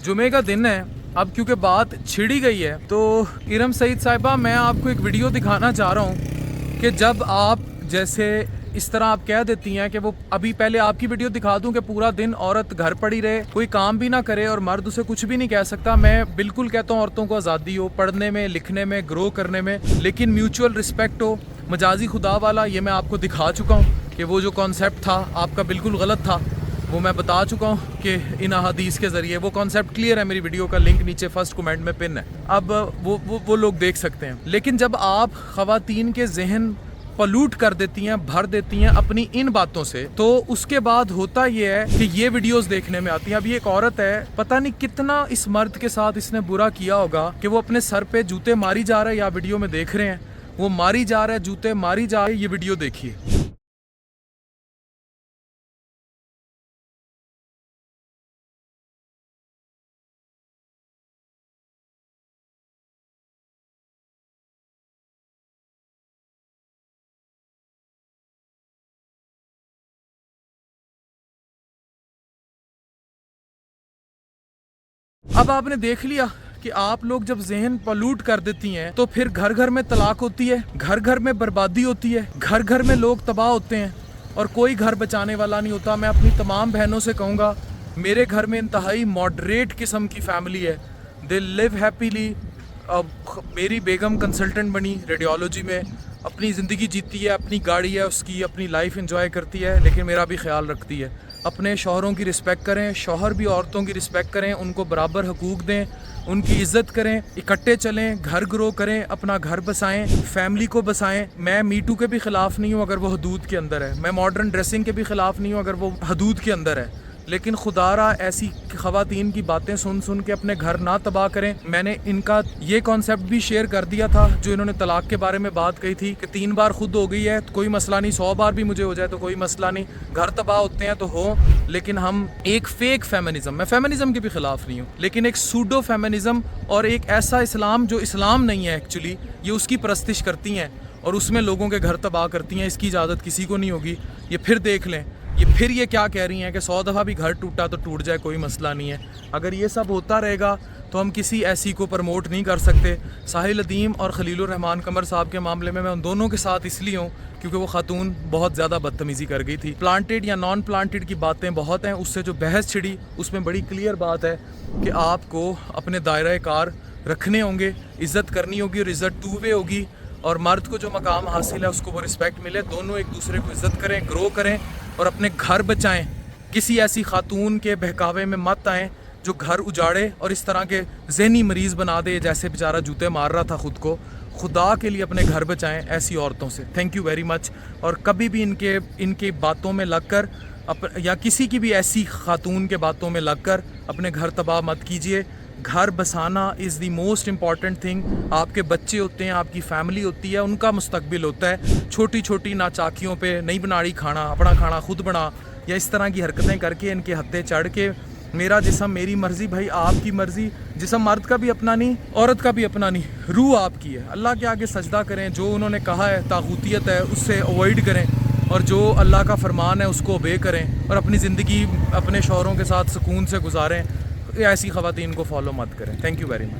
जुमे का दिन है। अब क्योंकि बात छिड़ी गई है तो इरम सईद साहिबा मैं आपको एक वीडियो दिखाना चाह रहा हूँ कि जब आप जैसे इस तरह आप कह देती हैं कि वो अभी पहले आपकी वीडियो दिखा दूं कि पूरा दिन औरत घर पड़ी रहे, कोई काम भी ना करे और मर्द उसे कुछ भी नहीं कह सकता। मैं बिल्कुल कहता हूँ औरतों को आज़ादी हो पढ़ने में, लिखने में, ग्रो करने में, लेकिन म्यूचुअल रिस्पेक्ट हो, मजाजी खुदा वाला। ये मैं आपको दिखा चुका हूँ कि वो जो कॉन्सेप्ट था आपका बिल्कुल गलत था। वो मैं बता चुका हूँ कि इन अहादीस के ज़रिए वो कॉन्सेप्ट क्लियर है। मेरी वीडियो का लिंक नीचे फर्स्ट कमेंट में पिन है, अब वो लोग देख सकते हैं। लेकिन जब आप ख़वातीन के जहन पलूट कर देती हैं, भर देती हैं अपनी इन बातों से, तो उसके बाद होता ये है कि ये वीडियोस देखने में आती हैं। अब ये एक औरत है, पता नहीं कितना इस मर्द के साथ इसने बुरा किया होगा कि वो अपने सर पे जूते मारी जा रहा है। या वीडियो में देख रहे हैं वो मारी जा रहा है, जूते मारी जा रहे हैं। ये वीडियो देखिए। अब आपने देख लिया कि आप लोग जब जहन पलूट कर देती हैं तो फिर घर घर में तलाक होती है, घर घर में बर्बादी होती है, घर घर में लोग तबाह होते हैं और कोई घर बचाने वाला नहीं होता। मैं अपनी तमाम बहनों से कहूँगा, मेरे घर में इंतहाई मॉडरेट किस्म की फैमिली है, दे लिव हैप्पीली। मेरी बेगम कंसल्टेंट बनी रेडियोलॉजी में, अपनी ज़िंदगी जीती है, अपनी गाड़ी है उसकी, अपनी लाइफ एंजॉय करती है, लेकिन मेरा भी ख्याल रखती है। अपने शौहरों की रिस्पेक्ट करें, शौहर भी औरतों की रिस्पेक्ट करें, उनको बराबर हकूक़ दें, उनकी इज़्ज़त करें, इकट्ठे चलें, घर ग्रो करें, अपना घर बसाएं, फैमिली को बसाएं। मैं मीटू के भी ख़िलाफ़ नहीं हूँ अगर वो हदूद के अंदर है, मैं मॉडर्न ड्रेसिंग के भी ख़िलाफ़ नहीं हूँ अगर वो हदूद के अंदर है, लेकिन खुदारा ऐसी ख़वातीन की बातें सुन सुन के अपने घर ना तबाह करें। मैंने इनका ये कॉन्सेप्ट भी शेयर कर दिया था जो इन्होंने तलाक के बारे में बात कही थी कि 3 बार खुद हो गई है तो कोई मसला नहीं, 100 बार भी मुझे हो जाए तो कोई मसला नहीं, घर तबाह होते हैं तो हो। लेकिन हम एक फेक फेमिनिज्म, मैं फेमिनिज्म के भी ख़िलाफ़ नहीं हूँ, लेकिन एक सूडो फेमिनिज्म और एक ऐसा इस्लाम जो इस्लाम नहीं है एक्चुअली, ये उसकी परस्तिश करती हैं और उसमें लोगों के घर तबाह करती हैं। इसकी इजाज़त किसी को नहीं होगी। ये फिर देख लें, फिर ये क्या कह रही हैं कि 100 दफ़ा भी घर टूटा तो टूट जाए, कोई मसला नहीं है। अगर ये सब होता रहेगा तो हम किसी ऐसी को प्रमोट नहीं कर सकते। साहिल अदीम और खलीलुर रहमान कमर साहब के मामले में मैं उन दोनों के साथ इसलिए हूँ क्योंकि वो खातून बहुत ज़्यादा बदतमीज़ी कर गई थी। प्लांटेड या नॉन प्लांटेड की बातें बहुत हैं, उससे जो बहस छिड़ी उसमें बड़ी क्लियर बात है कि आपको अपने दायरा कार रखने होंगे, इज़्ज़त करनी होगी और इज़्ज़त टू वे होगी, और मर्द को जो मकाम हासिल है उसको वो रिस्पेक्ट मिले। दोनों एक दूसरे को इज़्ज़त करें, ग्रो करें और अपने घर बचाएं। किसी ऐसी खातून के बहकावे में मत आएँ जो घर उजाड़े और इस तरह के ज़हनी मरीज़ बना दे, जैसे बेचारा जूते मार रहा था ख़ुद को। खुदा के लिए अपने घर बचाएं ऐसी औरतों से। Thank you very much. और कभी भी इनके बातों में लगकर या किसी की भी ऐसी खातून के बातों में लगकर अपने घर तबाह मत कीजिए। घर बसाना is the most important thing. आपके बच्चे होते हैं, आपकी फैमिली होती है, उनका मुस्तकबिल होता है। छोटी छोटी नाचाकियों पे नहीं बनाड़ी खाना, अपना खाना खुद बना, या इस तरह की हरकतें करके इनके हत्थे चढ़ के मेरा जिस्म मेरी मर्ज़ी, भाई आपकी मर्ज़ी। जिस्म मर्द का भी अपना नहीं, औरत का भी अपना नहीं, रूह आपकी है। अल्लाह के आगे सजदा करें, जो उन्होंने कहा है तागूतियत है उससे अवॉइड करें, और जो अल्लाह का फरमान है उसको ओबे करें, और अपनी ज़िंदगी अपने शौहरों के साथ सुकून से गुजारें। ऐसी ख़वातीन को फॉलो मत करें। Thank you very much.